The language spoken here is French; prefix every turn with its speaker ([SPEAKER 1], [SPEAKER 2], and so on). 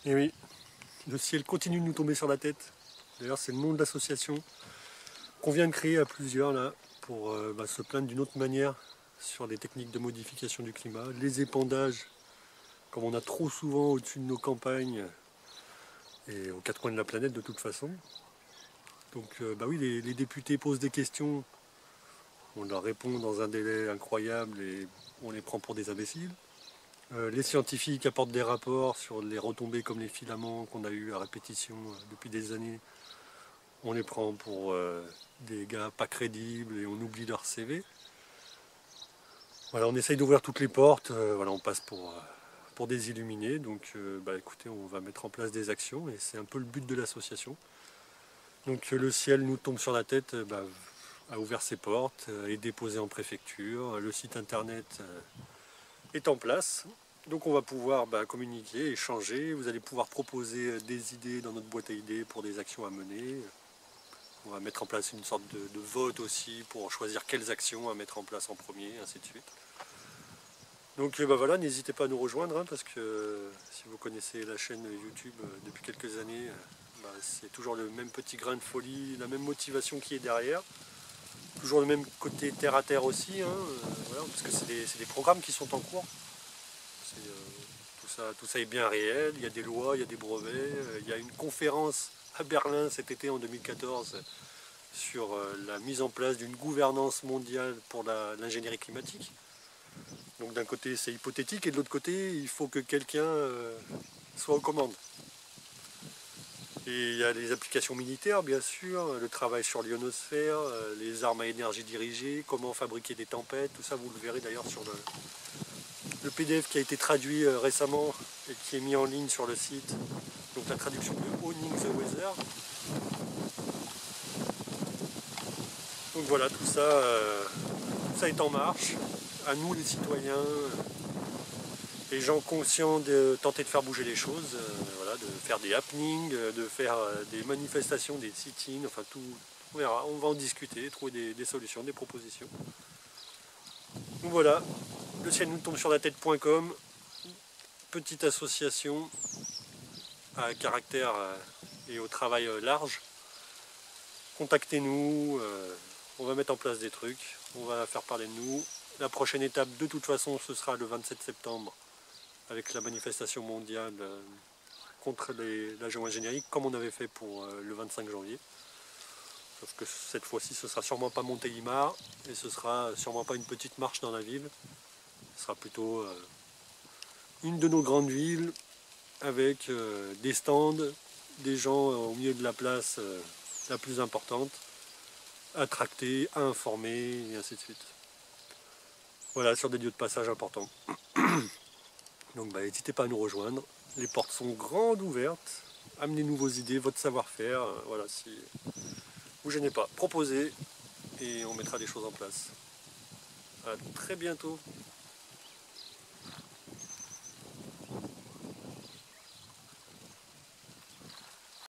[SPEAKER 1] Et oui, le ciel continue de nous tomber sur la tête. D'ailleurs, c'est le nom de l'association qu'on vient de créer à plusieurs là pour se plaindre d'une autre manière sur les techniques de modification du climat, les épandages, comme on a trop souvent au-dessus de nos campagnes et aux quatre coins de la planète de toute façon. Donc oui, les députés posent des questions, on leur répond dans un délai incroyable et on les prend pour des imbéciles. Les scientifiques apportent des rapports sur les retombées comme les filaments qu'on a eu à répétition depuis des années. On les prend pour des gars pas crédibles et on oublie leur CV. Voilà, on essaye d'ouvrir toutes les portes, on passe pour des illuminés. Donc écoutez, on va mettre en place des actions et c'est un peu le but de l'association. Donc le ciel nous tombe sur la tête, a ouvert ses portes, est déposé en préfecture, le site internet est en place. Donc on va pouvoir communiquer, échanger, vous allez pouvoir proposer des idées dans notre boîte à idées pour des actions à mener. On va mettre en place une sorte de vote aussi pour choisir quelles actions à mettre en place en premier, ainsi de suite. Donc voilà, n'hésitez pas à nous rejoindre, parce que si vous connaissez la chaîne YouTube depuis quelques années, c'est toujours le même petit grain de folie, la même motivation qui est derrière. Toujours le même côté terre à terre aussi, parce que c'est des programmes qui sont en cours. Tout ça est bien réel, il y a des lois, il y a des brevets, il y a une conférence à Berlin cet été en 2014 sur la mise en place d'une gouvernance mondiale pour l'ingénierie climatique. Donc d'un côté c'est hypothétique et de l'autre côté il faut que quelqu'un soit aux commandes. Et il y a les applications militaires bien sûr, le travail sur l'ionosphère, les armes à énergie dirigée, comment fabriquer des tempêtes, tout ça vous le verrez d'ailleurs sur le PDF qui a été traduit récemment et qui est mis en ligne sur le site. Donc la traduction de Owning the Weather. Donc voilà, tout ça est en marche. À nous les citoyens, les gens conscients de tenter de faire bouger les choses, de faire des happenings, de faire des manifestations, des sit-ins, enfin tout, on verra, on va en discuter, trouver des solutions, des propositions. Donc voilà, le ciel nous tombe sur la tête.com, petite association à caractère et au travail large. Contactez-nous, on va mettre en place des trucs, on va faire parler de nous. La prochaine étape, de toute façon, ce sera le 27 septembre, avec la manifestation mondiale contre la géo-ingénierie, comme on avait fait pour le 25 janvier. Sauf que cette fois-ci, ce sera sûrement pas Montélimar, et ce sera sûrement pas une petite marche dans la ville. Ce sera plutôt une de nos grandes villes, avec des stands, des gens au milieu de la place la plus importante, à tracter, à informer, et ainsi de suite. Voilà, sur des lieux de passage importants. Donc n'hésitez pas à nous rejoindre. Les portes sont grandes ouvertes. Amenez-nous vos idées, votre savoir-faire. Voilà, si vous gênez pas, proposez et on mettra des choses en place. À très bientôt.